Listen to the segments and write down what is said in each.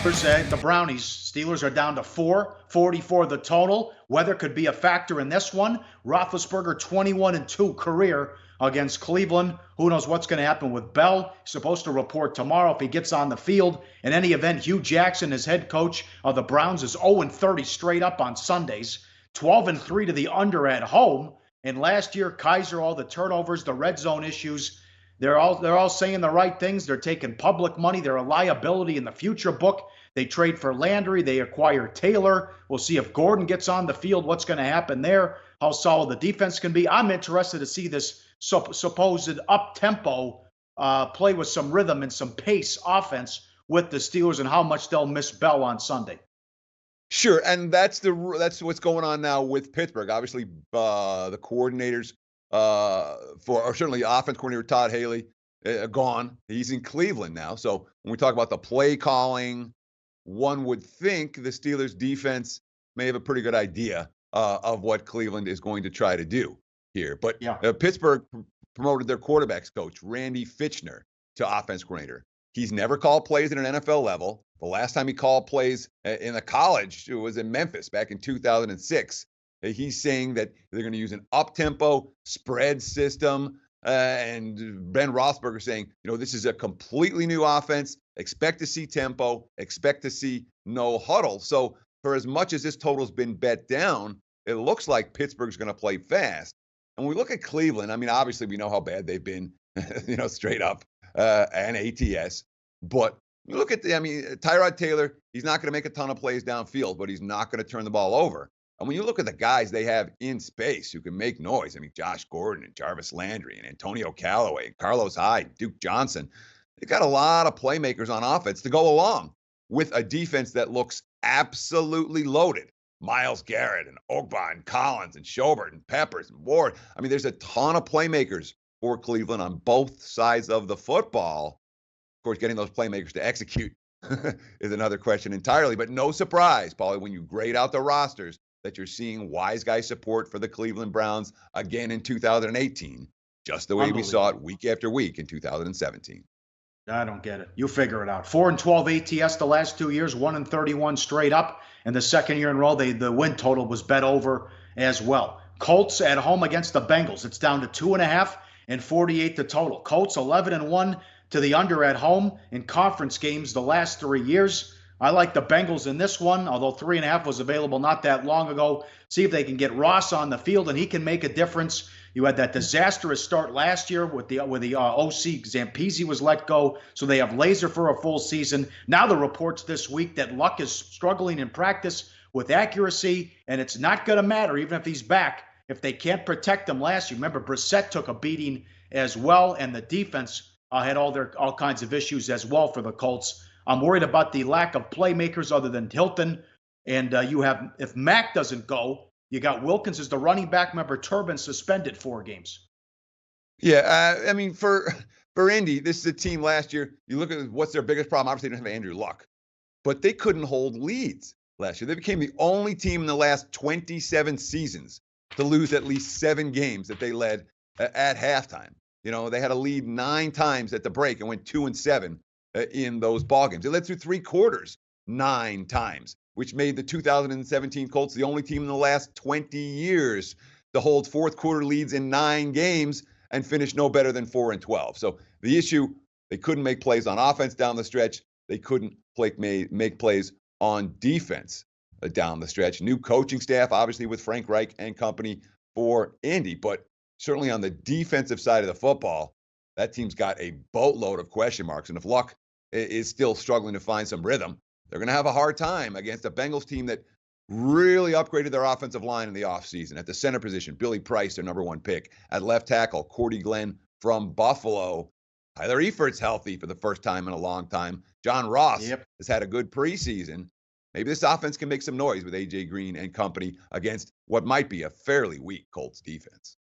The Brownies. Steelers are down to 444 the total. Weather could be a factor in this one. Roethlisberger 21-2 career against Cleveland. Who knows what's going to happen with Bell? He's supposed to report tomorrow if he gets on the field. In any event, Hugh Jackson, his head coach of the Browns, is 0-30 straight up on Sundays. 12-3 to the under at home. And last year, Kaiser, all the turnovers, the red zone issues, they're all saying the right things. They're taking public money. They're a liability in the future book. They trade for Landry. They acquire Taylor. We'll see if Gordon gets on the field. What's going to happen there? How solid the defense can be. I'm interested to see this supposed up-tempo play with some rhythm and some pace offense with the Steelers and how much they'll miss Bell on Sunday. Sure, and that's what's going on now with Pittsburgh. Obviously, the coordinators or certainly offense coordinator Todd Haley gone. He's in Cleveland now. So when we talk about the play calling, one would think the Steelers defense may have a pretty good idea of what Cleveland is going to try to do here. But Pittsburgh promoted their quarterbacks coach, Randy Fitchner, to offense coordinator. He's never called plays at an NFL level. The last time he called plays in a college, it was in Memphis back in 2006. He's saying that they're going to use an up-tempo spread system. And Ben Roethlisberger saying, this is a completely new offense. Expect to see tempo. Expect to see no huddle. So for as much as this total's been bet down, it looks like Pittsburgh's going to play fast. And when we look at Cleveland, obviously we know how bad they've been, straight up, and ATS. But you look at Tyrod Taylor, he's not going to make a ton of plays downfield, but he's not going to turn the ball over. And when you look at the guys they have in space who can make noise, Josh Gordon and Jarvis Landry and Antonio Callaway and Carlos Hyde, Duke Johnson, they've got a lot of playmakers on offense to go along with a defense that looks absolutely loaded. Myles Garrett and Ogba and Collins and Schobert and Peppers and Ward. There's a ton of playmakers for Cleveland on both sides of the football. Of course, getting those playmakers to execute is another question entirely. But no surprise, Pauly, when you grade out the rosters, that you're seeing wise guy support for the Cleveland Browns again in 2018, just the way we saw it week after week in 2017. I don't get it. You figure it out. 4-12 ATS the last 2 years, 1-31 straight up. And the second year in a row, the win total was bet over as well. Colts at home against the Bengals. It's down to 2.5 and 48 the total. Colts 11-1 to the under at home in conference games the last 3 years. I like the Bengals in this one, although 3.5 was available not that long ago. See if they can get Ross on the field, and he can make a difference. You had that disastrous start last year with the OC. Zampese was let go, so they have Laser for a full season. Now the reports this week that Luck is struggling in practice with accuracy, and it's not going to matter even if he's back if they can't protect him last year. Remember, Brissett took a beating as well, and the defense had all kinds of issues as well for the Colts. I'm worried about the lack of playmakers other than Hilton. And you have, if Mack doesn't go, you got Wilkins as the running back. Remember, Turbin suspended 4 games. Yeah, for Indy, this is a team last year. You look at what's their biggest problem. Obviously, they don't have Andrew Luck. But they couldn't hold leads last year. They became the only team in the last 27 seasons to lose at least 7 games that they led at halftime. They had a lead 9 times at the break and went 2-7. In those ball games. They led through 3 quarters 9 times, which made the 2017 Colts the only team in the last 20 years to hold fourth quarter leads in 9 games and finish no better than 4-12. So the issue, they couldn't make plays on offense down the stretch. They couldn't make plays on defense down the stretch. New coaching staff, obviously, with Frank Reich and company for Indy, but certainly on the defensive side of the football, that team's got a boatload of question marks. And if Luck is still struggling to find some rhythm, they're going to have a hard time against a Bengals team that really upgraded their offensive line in the offseason. At the center position, Billy Price, their number 1 pick. At left tackle, Cordy Glenn from Buffalo. Tyler Eiffert's healthy for the first time in a long time. John Ross has had a good preseason. Maybe this offense can make some noise with A.J. Green and company against what might be a fairly weak Colts defense.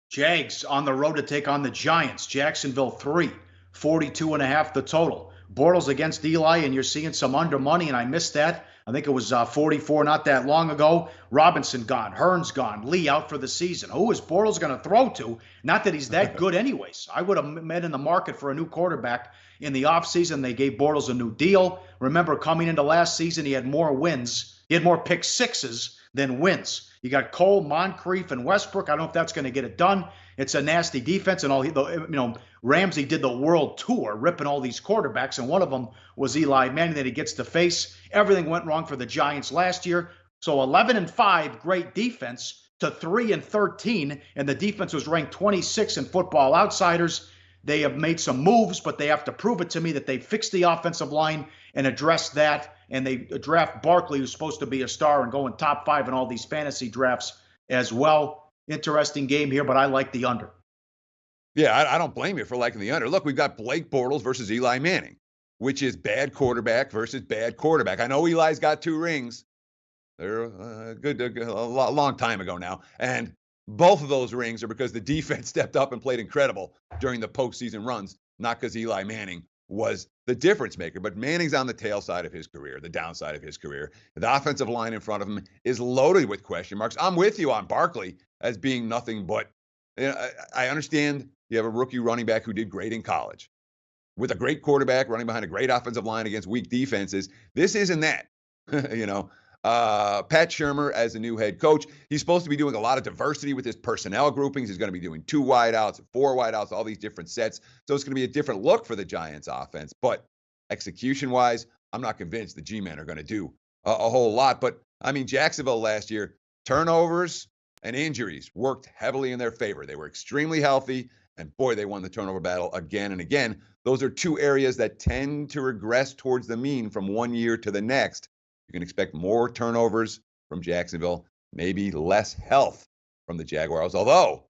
Jags on the road to take on the Giants. Jacksonville 3, 42.5 the total. Bortles against Eli, and you're seeing some under money, and I missed that. I think it was 44 not that long ago. Robinson gone. Hearns gone. Lee out for the season. Who is Bortles going to throw to? Not that he's that good anyways. I would have been in the market for a new quarterback In the offseason, they gave Bortles a new deal. Remember, coming into last season, he had more wins. He had more pick sixes than wins. You got Cole, Moncrief, and Westbrook. I don't know if that's going to get it done. It's a nasty defense, and Ramsey did the world tour, ripping all these quarterbacks, and one of them was Eli Manning that he gets to face. Everything went wrong for the Giants last year. So 11-5, great defense, to 3-13, and the defense was ranked 26 in Football Outsiders. They have made some moves, but they have to prove it to me that they fixed the offensive line and addressed that. And they draft Barkley, who's supposed to be a star and going top 5 in all these fantasy drafts as well. Interesting game here, but I like the under. Yeah, I don't blame you for liking the under. Look, we've got Blake Bortles versus Eli Manning, which is bad quarterback versus bad quarterback. I know Eli's got 2 rings. They're a long time ago now. And both of those rings are because the defense stepped up and played incredible during the postseason runs, not because Eli Manning was the difference maker. But Manning's on the tail side of his career, the downside of his career. The offensive line in front of him is loaded with question marks. I'm with you on Barkley as being nothing but, I understand you have a rookie running back who did great in college. With a great quarterback running behind a great offensive line against weak defenses, this isn't that, Pat Shurmur as the new head coach, he's supposed to be doing a lot of diversity with his personnel groupings. He's going to be doing 2 wideouts, 4 wideouts, all these different sets. So it's going to be a different look for the Giants offense. But execution-wise, I'm not convinced the G-men are going to do a whole lot. But, I mean, Jacksonville last year, turnovers and injuries worked heavily in their favor. They were extremely healthy, and boy, they won the turnover battle again and again. Those are 2 areas that tend to regress towards the mean from one year to the next. You can expect more turnovers from Jacksonville, maybe less health from the Jaguars, although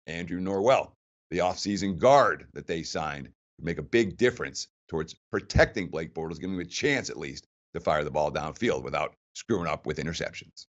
Andrew Norwell, the offseason guard that they signed, would make a big difference towards protecting Blake Bortles, giving him a chance at least to fire the ball downfield without screwing up with interceptions.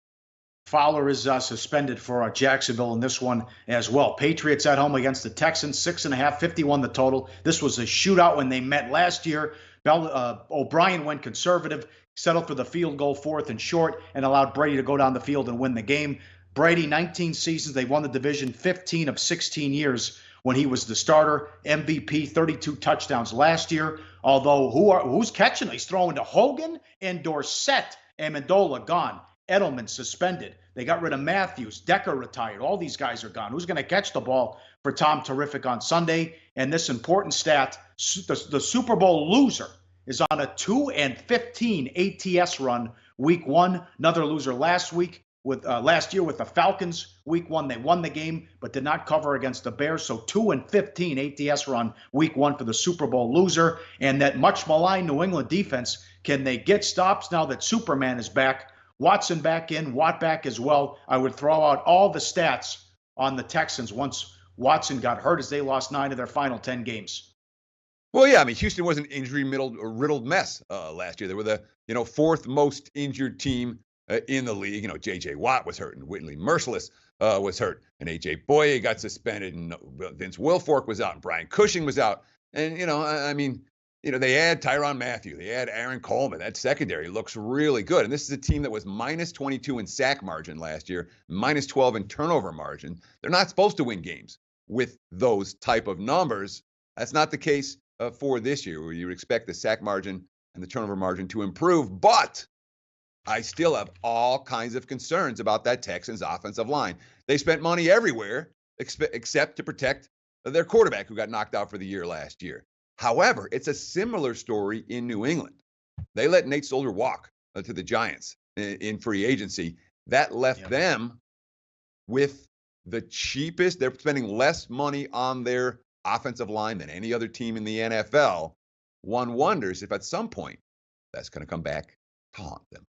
Fowler is suspended for Jacksonville in this one as well. Patriots at home against the Texans, 6.5, 51 the total. This was a shootout when they met last year. O'Brien went conservative, settled for the field goal 4th and short, and allowed Brady to go down the field and win the game. Brady, 19 seasons, they won the division 15 of 16 years when he was the starter. MVP, 32 touchdowns last year. Although who's catching? He's throwing to Hogan and Dorsett. Amendola gone. Edelman suspended. They got rid of Matthews. Decker retired. All these guys are gone. Who's going to catch the ball for Tom Terrific on Sunday? And this important stat, the Super Bowl loser is on a 2-15 ATS run week 1. Another loser last year with the Falcons. Week 1, they won the game, but did not cover against the Bears. So 2-15 ATS run week 1 for the Super Bowl loser. And that much maligned New England defense, can they get stops now that Superman is back? Watson back in, Watt back as well. I would throw out all the stats on the Texans once Watson got hurt, as they lost 9 of their final 10 games. Well, yeah, I mean, Houston was an injury-riddled mess last year. They were the 4th most injured team in the league. J.J. Watt was hurt, and Whitley Merciless was hurt, and A.J. Boye got suspended, and Vince Wilfork was out, and Brian Cushing was out. And, they add Tyrann Mathieu. They add Aaron Coleman. That secondary looks really good. And this is a team that was minus 22 in sack margin last year, minus 12 in turnover margin. They're not supposed to win games with those type of numbers. That's not the case for this year, where you would expect the sack margin and the turnover margin to improve. But I still have all kinds of concerns about that Texans offensive line. They spent money everywhere except to protect their quarterback, who got knocked out for the year last year. However, it's a similar story in New England. They let Nate Solder walk to the Giants in free agency. That left them with the cheapest. They're spending less money on their offensive line than any other team in the NFL. One wonders if at some point that's going to come back to haunt them.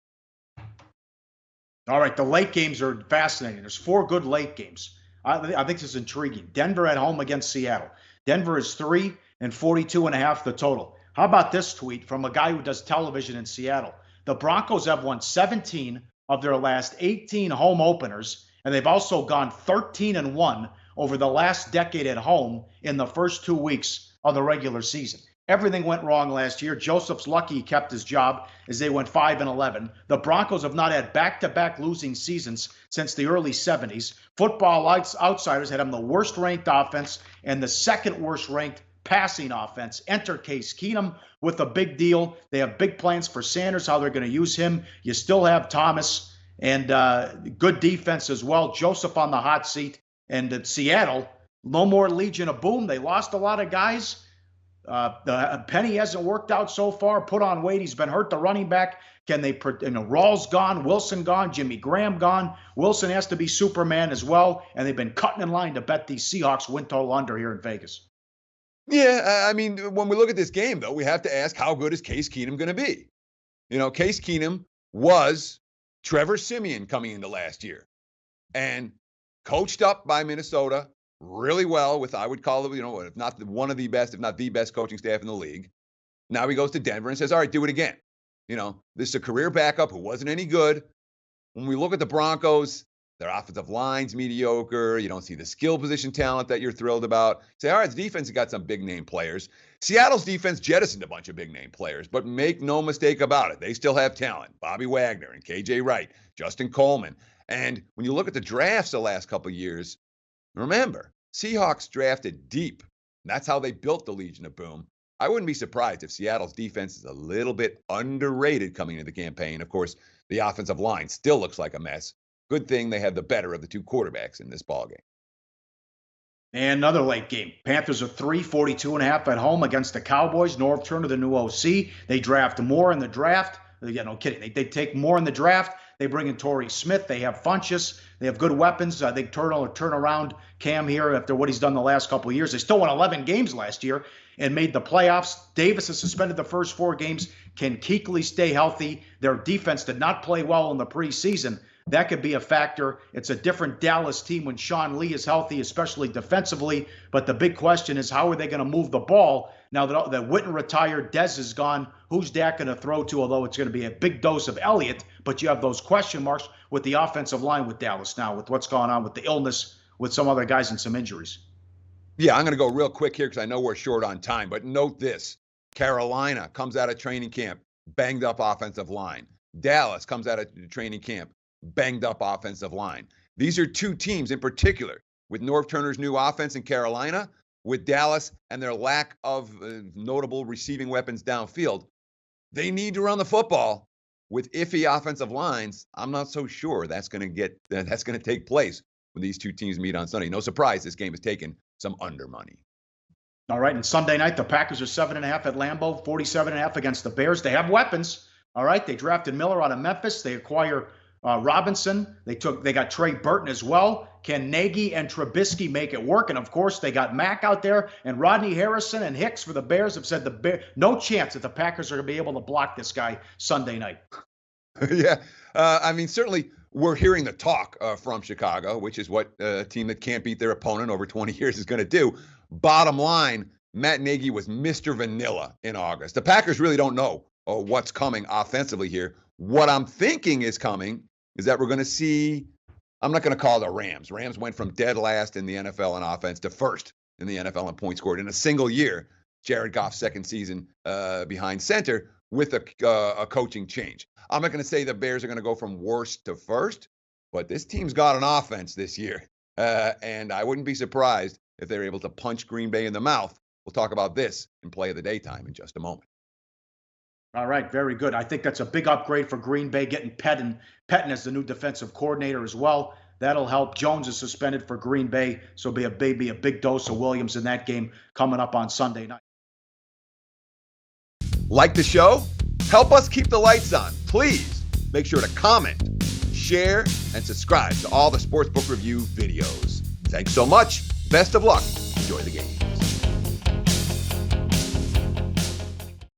All right, the late games are fascinating. There's 4 good late games. I think this is intriguing. Denver at home against Seattle. Denver is 3-42.5 the total. How about this tweet from a guy who does television in Seattle? The Broncos have won 17 of their last 18 home openers, and they've also gone 13-1 over the last decade at home in the first 2 weeks of the regular season. Everything went wrong last year. Joseph's lucky he kept his job, as they went 5-11. The Broncos have not had back-to-back losing seasons since the early 70s. Football Outsiders had them the worst-ranked offense and the second worst-ranked passing offense. Enter Case Keenum with a big deal. They have big plans for Sanders, how they're going to use him. You still have Thomas and good defense as well. Joseph on the hot seat. And at Seattle, no more Legion of Boom. They lost a lot of guys. Penny hasn't worked out so far. Put on weight. He's been hurt. The running back. Can they? Rawls gone. Wilson gone. Jimmy Graham gone. Wilson has to be Superman as well. And they've been cutting in line to bet these Seahawks win total under here in Vegas. Yeah, I mean, when we look at this game, though, we have to ask, how good is Case Keenum going to be? Case Keenum was Trevor Siemian coming into last year and coached up by Minnesota really well with, I would call it, if not one of the best, if not the best coaching staff in the league. Now he goes to Denver and says, all right, do it again. This is a career backup who wasn't any good. When we look at the Broncos, their offensive line's mediocre. You don't see the skill position talent that you're thrilled about. Say, all right, the defense has got some big-name players. Seattle's defense jettisoned a bunch of big-name players, but make no mistake about it, they still have talent. Bobby Wagner and KJ Wright, Justin Coleman. And when you look at the drafts the last couple of years, remember, Seahawks drafted deep. That's how they built the Legion of Boom. I wouldn't be surprised if Seattle's defense is a little bit underrated coming into the campaign. Of course, the offensive line still looks like a mess. Good thing they have the better of the two quarterbacks in this ballgame. And another late game. Panthers are 42.5 at home against the Cowboys. Norv Turner, the new OC. They draft more in the draft. Yeah, no kidding. They take more in the draft. They bring in Torrey Smith. They have Funchess. They have good weapons. I think Turner will turn around Cam here after what he's done the last couple of years. They still won 11 games last year and made the playoffs. Davis has suspended the first 4 games. Can Kuechly stay healthy? Their defense did not play well in the preseason. That could be a factor. It's a different Dallas team when Sean Lee is healthy, especially defensively. But the big question is, how are they going to move the ball? Now that Witten retired, Dez is gone. Who's Dak going to throw to? Although it's going to be a big dose of Elliott. But you have those question marks with the offensive line with Dallas now, with what's going on with the illness, with some other guys and some injuries. Yeah, I'm going to go real quick here because I know we're short on time. But note this. Carolina comes out of training camp, banged up offensive line. Dallas comes out of training camp, banged up offensive line. These are two teams in particular, with Norv Turner's new offense in Carolina, with Dallas and their lack of notable receiving weapons downfield. They need to run the football. With iffy offensive lines, I'm not so sure that's going to take place when these two teams meet on Sunday. No surprise, this game is taking some under money. All right, and Sunday night, the Packers are 7.5 at Lambeau, 47.5 against the Bears. They have weapons. All right, they drafted Miller out of Memphis. They acquire Robinson. They got Trey Burton as well. Can Nagy and Trubisky make it work? And of course, they got Mack out there, and Rodney Harrison and Hicks for the Bears have said no chance that the Packers are going to be able to block this guy Sunday night. Yeah, I mean, certainly we're hearing the talk from Chicago, which is what a team that can't beat their opponent over 20 years is going to do. Bottom line, Matt Nagy was Mr. Vanilla in August. The Packers really don't know what's coming offensively here. What I'm thinking is coming is that we're going to see, I'm not going to call it the Rams. Rams went from dead last in the NFL in offense to first in the NFL in points scored in a single year. Jared Goff's second season behind center with a coaching change. I'm not going to say the Bears are going to go from worst to first, but this team's got an offense this year. And I wouldn't be surprised if they're able to punch Green Bay in the mouth. We'll talk about this in Play of the Daytime in just a moment. All right, very good. I think that's a big upgrade for Green Bay, getting Pettin as the new defensive coordinator as well. That'll help. Jones is suspended for Green Bay, so be a big dose of Williams in that game coming up on Sunday night. Like the show? Help us keep the lights on. Please make sure to comment, share, and subscribe to all the Sportsbook Review videos. Thanks so much. Best of luck. Enjoy the game.